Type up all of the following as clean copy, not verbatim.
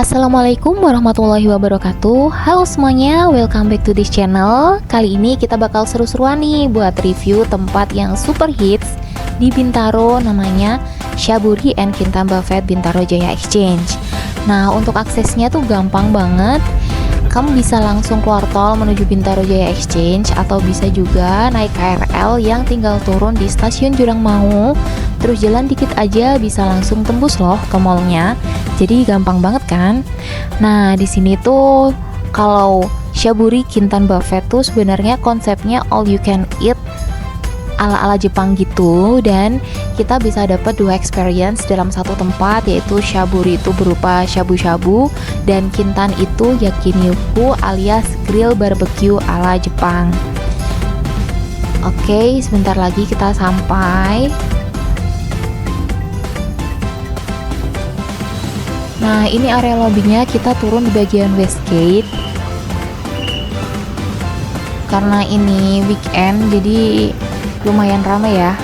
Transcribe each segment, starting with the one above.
Assalamualaikum warahmatullahi wabarakatuh. Halo semuanya, welcome back to this channel. Kali ini kita bakal seru-seruan nih buat review tempat yang super hits di Bintaro, namanya Shaburi and Kintan Buffet Bintaro Jaya Exchange. Nah, untuk aksesnya tuh gampang banget. Kamu bisa langsung keluar tol menuju Bintaro Jaya Exchange, atau bisa juga naik KRL yang tinggal turun di stasiun Jurang Mau. Terus jalan dikit aja bisa langsung tembus loh ke mallnya. Jadi gampang banget kan? Nah, di sini tuh kalau Shaburi Kintan Buffet tuh sebenarnya konsepnya all you can eat ala-ala Jepang gitu, dan kita bisa dapat dua experience dalam satu tempat, yaitu Shaburi itu berupa shabu-shabu dan Kintan itu yakiniku alias grill barbecue ala Jepang. Oke, sebentar lagi kita sampai. Nah, ini area lobbynya, kita turun di bagian Westgate. Karena ini weekend, jadi lumayan ramai ya.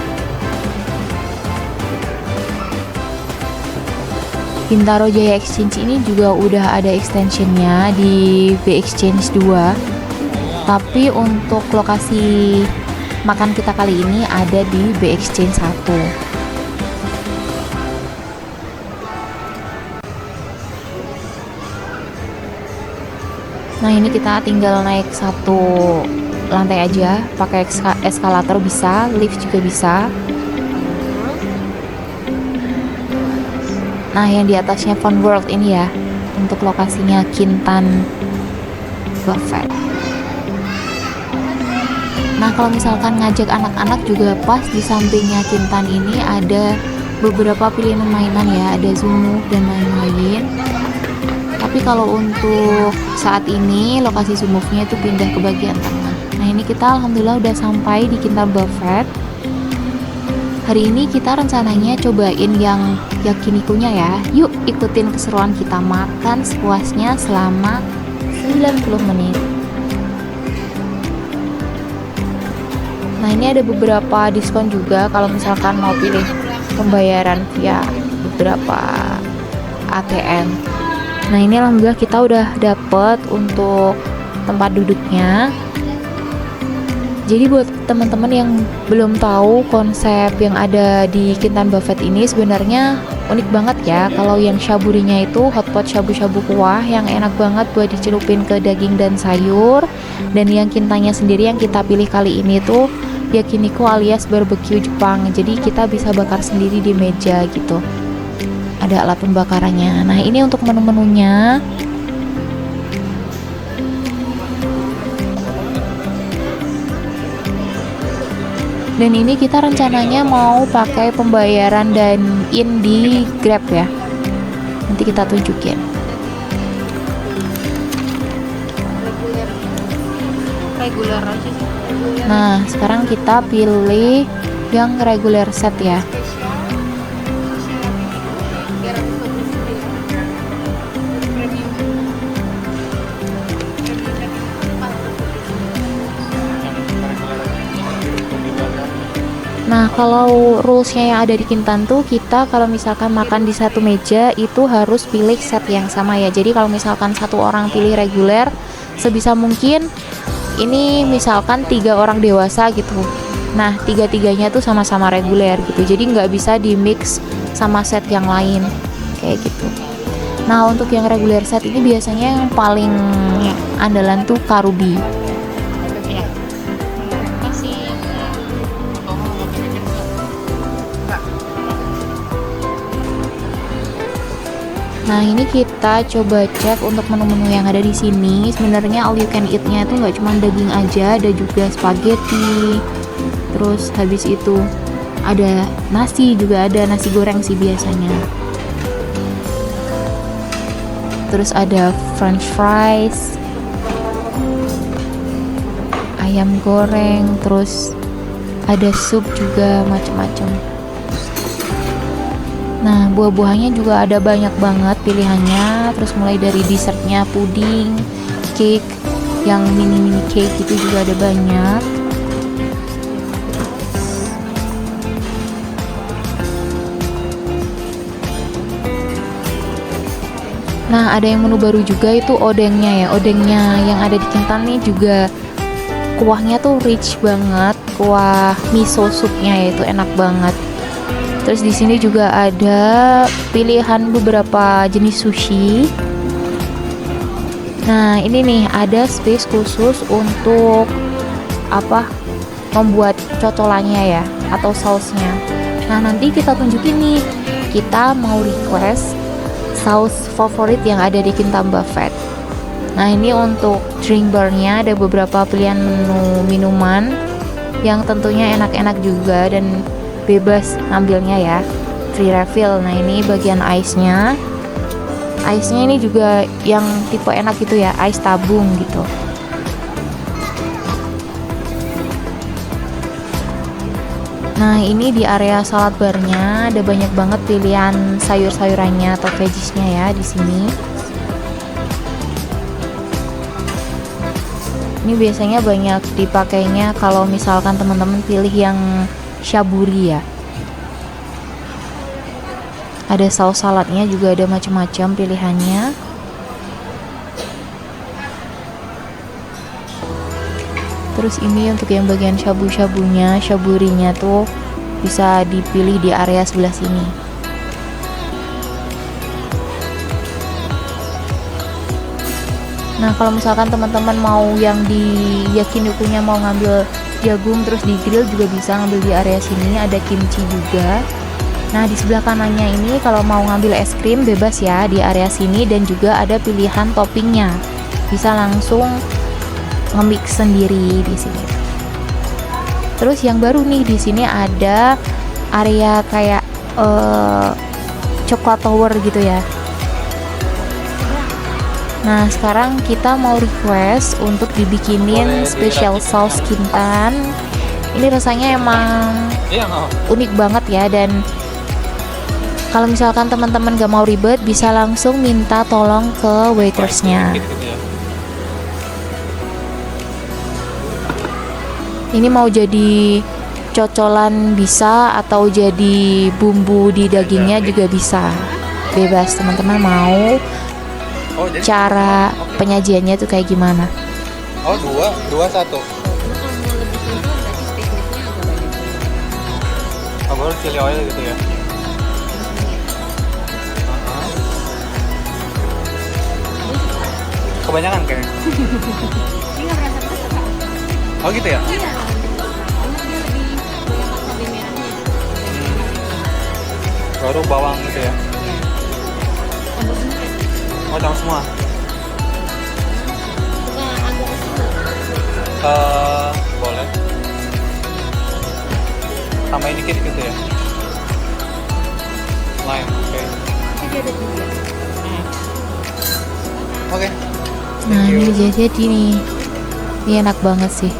Bintaro Jaya Exchange ini juga udah ada extensionnya di B Exchange 2. Tapi untuk lokasi makan kita kali ini ada di B Exchange 1. Nah, ini kita tinggal naik satu lantai aja, pakai eskalator bisa, lift juga bisa. Nah, yang di atasnya Fun World ini ya, untuk lokasinya Kintan Buffet. Nah, kalau misalkan ngajak anak-anak juga pas, di sampingnya Kintan ini ada beberapa pilihan mainan ya, ada Zumuk dan lain-lain. Tapi kalau untuk saat ini lokasi Zumuknya itu pindah ke bagian tengah. Nah, ini kita alhamdulillah udah sampai di Kintan Buffet. Hari ini kita rencananya cobain yang yakinikunya ya. Yuk ikutin keseruan kita makan sepuasnya selama 90 menit. Nah, ini ada beberapa diskon juga kalau misalkan mau pilih pembayaran via beberapa ATM. Nah, ini alhamdulillah kita udah dapet untuk tempat duduknya. Jadi buat teman-teman yang belum tahu konsep yang ada di Kintan Buffet ini, sebenarnya unik banget ya. Kalau yang Shaburinya itu hotpot shabu-shabu kuah yang enak banget buat dicelupin ke daging dan sayur. Dan yang Kintannya sendiri yang kita pilih kali ini tuh yakiniku alias barbecue Jepang. Jadi kita bisa bakar sendiri di meja gitu. Ada alat pembakarannya. Nah, ini untuk menu-menunya. Dan ini kita rencananya mau pakai pembayaran dine-in di Grab ya. Nanti kita tunjukin. Reguler aja sih. Nah, sekarang kita pilih yang regular set ya. Nah, kalau rulesnya yang ada di Kintan tuh, kita kalau misalkan makan di satu meja itu harus pilih set yang sama ya. Jadi kalau misalkan satu orang pilih reguler, sebisa mungkin ini misalkan 3 orang dewasa gitu. Nah, tiga-tiganya tuh sama-sama reguler gitu. Jadi nggak bisa di mix sama set yang lain kayak gitu. Nah, untuk yang reguler set ini biasanya yang paling andalan tuh Karubi. Nah, ini kita coba cek untuk menu-menu yang ada di sini. Sebenarnya all you can eat-nya itu nggak cuma daging aja, ada juga spaghetti. Terus habis itu ada nasi, juga ada nasi goreng sih biasanya. Terus ada french fries, ayam goreng, terus ada sup juga macam-macam. Nah, buah-buahannya juga ada banyak banget pilihannya. Terus mulai dari dessertnya, puding, cake, yang mini-mini cake itu juga ada banyak. Nah, ada yang menu baru juga itu odengnya ya. Odengnya yang ada di Kintan nih juga kuahnya tuh rich banget. Kuah miso supnya ya, itu enak banget. Terus di sini juga ada pilihan beberapa jenis sushi. Nah, ini nih ada space khusus untuk membuat cocolannya ya, atau sausnya. Nah, nanti kita tunjukin nih, kita mau request saus favorit yang ada di Kintan Buffet. Nah, ini untuk drink barnya ada beberapa pilihan menu minuman yang tentunya enak-enak juga dan bebas ngambilnya ya, free refill. Nah, ini bagian ice-nya. Ice-nya ini juga yang tipe enak gitu ya, ice tabung gitu. Nah, ini di area salad barnya ada banyak banget pilihan sayur-sayurannya atau veggies-nya ya di sini. Ini biasanya banyak dipakainya kalau misalkan teman-teman pilih yang shaburi ya. Ada saus saladnya juga, ada macam-macam pilihannya. Terus ini untuk yang bagian shabu-shabunya, shaburinya tuh bisa dipilih di area sebelah sini. Nah, kalau misalkan teman-teman mau yang di yakiniku-nya mau ngambil jagung terus di grill juga bisa ngambil di area sini. Ada kimchi juga. Nah, di sebelah kanannya ini kalau mau ngambil es krim bebas ya di area sini, dan juga ada pilihan toppingnya. Bisa langsung nge-mix sendiri di sini. Terus yang baru nih di sini ada area kayak coklat tower gitu ya. Nah, sekarang kita mau request untuk dibikinin special sauce Kintan. Ini rasanya emang unik banget ya, dan kalau misalkan teman-teman gak mau ribet bisa langsung minta tolong ke waitersnya. Ini mau jadi cocolan bisa, atau jadi bumbu di dagingnya juga bisa. Bebas teman-teman mau cara penyajiannya tuh kayak gimana. Oh, dua satu. Oh, baru chili oil gitu ya. Kebanyakan kayaknya. Oh gitu ya? Baru bawang gitu ya? Oh, campur semua? Boleh. Tambahin dikit gitu ya? Lime, oke. Oke. Nah, ini jadi nih. Ini enak banget sih.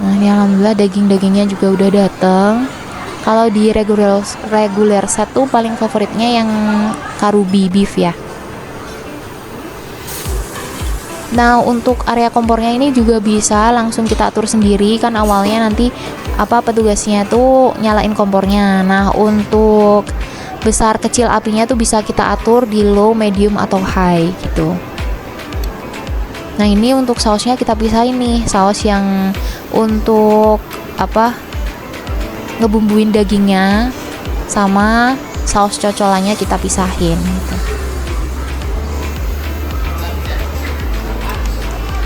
Nah, ini alhamdulillah daging-dagingnya juga udah datang. Kalau di regular set tuh paling favoritnya yang karubi beef ya. Nah, untuk area kompornya ini juga bisa langsung kita atur sendiri, kan awalnya nanti petugasnya tuh nyalain kompornya. Nah, untuk besar kecil apinya tuh bisa kita atur di low, medium atau high gitu. Nah, ini untuk sausnya kita pisahin nih, saus yang untuk ngebumbuin dagingnya sama saus cocolannya kita pisahin gitu.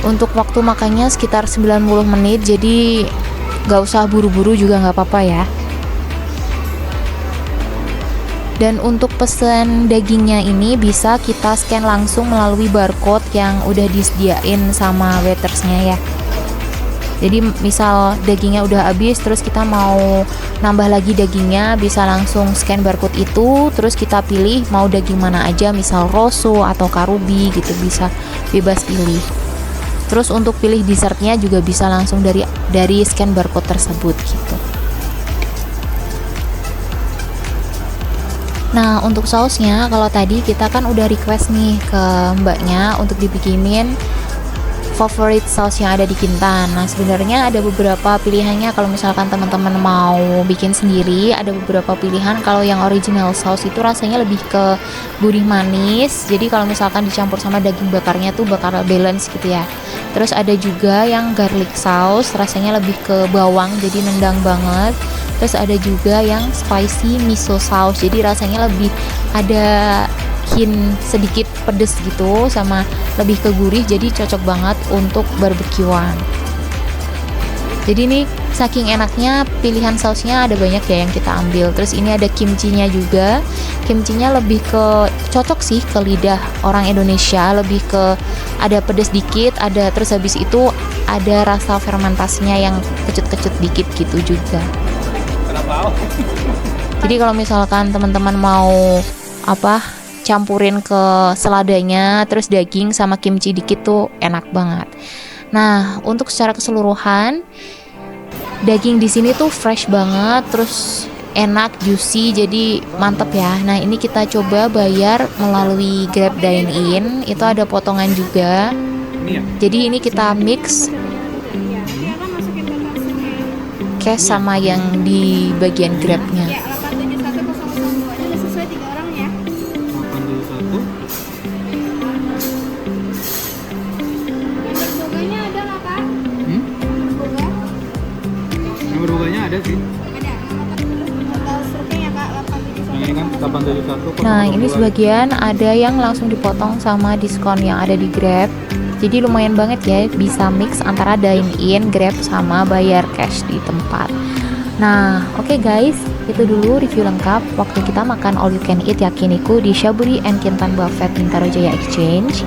Untuk waktu makannya sekitar 90 menit, jadi gak usah buru-buru juga gak apa-apa ya. Dan untuk pesen dagingnya ini bisa kita scan langsung melalui barcode yang udah disediain sama waitersnya ya. Jadi misal dagingnya udah habis terus kita mau nambah lagi dagingnya, bisa langsung scan barcode itu, terus kita pilih mau daging mana aja, misal rosso atau karubi gitu, bisa bebas pilih. Terus untuk pilih dessertnya juga bisa langsung dari scan barcode tersebut gitu. Nah, untuk sausnya kalau tadi kita kan udah request nih ke mbaknya untuk dibikinin favorit saus yang ada di Kintan. Nah, sebenarnya ada beberapa pilihannya kalau misalkan teman-teman mau bikin sendiri. Ada beberapa pilihan. Kalau yang original saus itu rasanya lebih ke gurih manis. Jadi kalau misalkan dicampur sama daging bakarnya tuh bakal balance gitu ya. Terus ada juga yang garlic sauce, rasanya lebih ke bawang, jadi nendang banget. Terus ada juga yang spicy miso sauce, jadi rasanya lebih ada hint sedikit pedes gitu, sama lebih ke gurih, jadi cocok banget untuk barbekyuan. Jadi ini saking enaknya pilihan sausnya ada banyak ya yang kita ambil. Terus ini ada kimchinya juga. Kimchinya lebih ke cocok sih ke lidah orang Indonesia, lebih ke ada pedas dikit, ada terus habis itu ada rasa fermentasinya yang kecut-kecut dikit gitu juga. Kenapa? Jadi kalau misalkan teman-teman mau campurin ke seladanya, terus daging sama kimchi dikit tuh enak banget. Nah, untuk secara keseluruhan daging di sini tuh fresh banget, terus enak, juicy, jadi mantep ya. Nah, ini kita coba bayar melalui Grab Dine In, itu ada potongan juga. Ini ya? Jadi ini kita mix cash sama yang di bagian Grabnya. Ya, 8710002 ini udah sesuai 3 orang ya. 871. Gambar boganya ada nggak Kak? Boga? Nomor boganya ada sih. Ada. Total struknya ya Kak, 871. Yang ini kan 871. Nah, ini sebagian ada yang langsung dipotong sama diskon yang ada di Grab. Jadi lumayan banget ya, bisa mix antara dine-in, Grab, sama bayar cash di tempat. Nah, oke guys, itu dulu review lengkap waktu kita makan all you can eat yakiniku di Shaburi and Kintan Buffet Bintaro Jaya Exchange.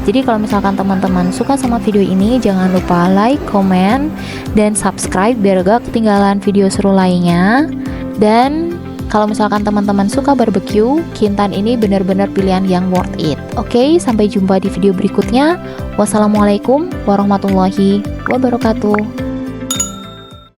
Jadi kalau misalkan teman-teman suka sama video ini, jangan lupa like, comment, dan subscribe biar gak ketinggalan video seru lainnya. Dan kalau misalkan teman-teman suka barbecue, Kintan ini benar-benar pilihan yang worth it. Oke, sampai jumpa di video berikutnya. Wassalamualaikum warahmatullahi wabarakatuh.